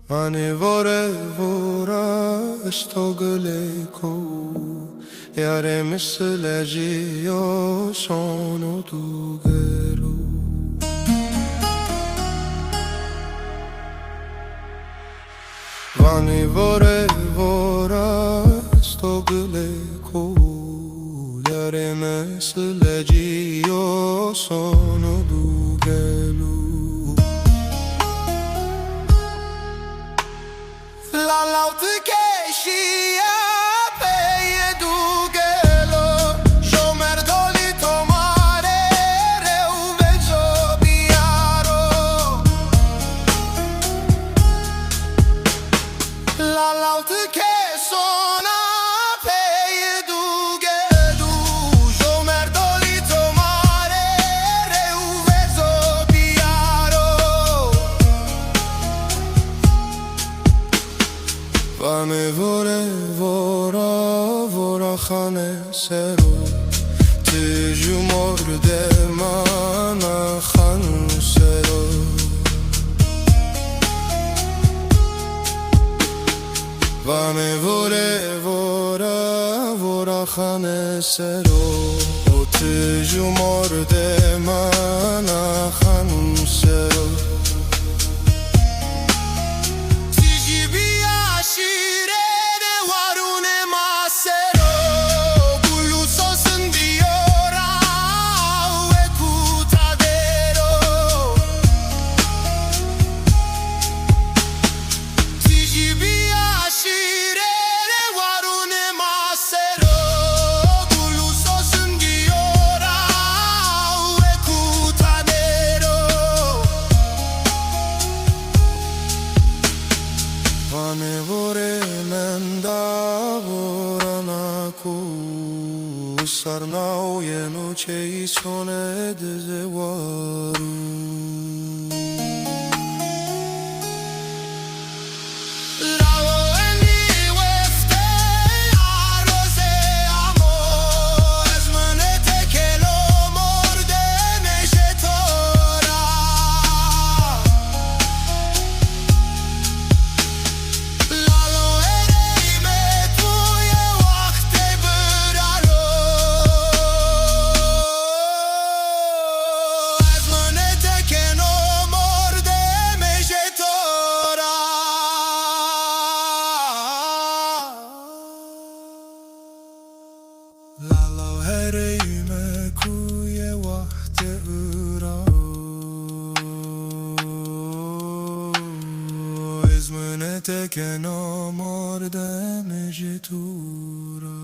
Ani vorevora stogleco Iare mislegio sono dugero Vani vorevora stogleco Iare mislegio sono dugero La laute che scia peie dugelo Șomerdoli tomare reuvezo biaro La laute che sona peie dugelo Șomerdoli tomare reuvezo biaro Vane vorevora khane sero Tiju morde mana khan sero Vane vorevora khane sero Tiju morde mana khan sero Vane voremenda voranaku Sarnau jenu cei sone dezewaru Lalo herime kuye wahte ura Izmune teke no morde mejitura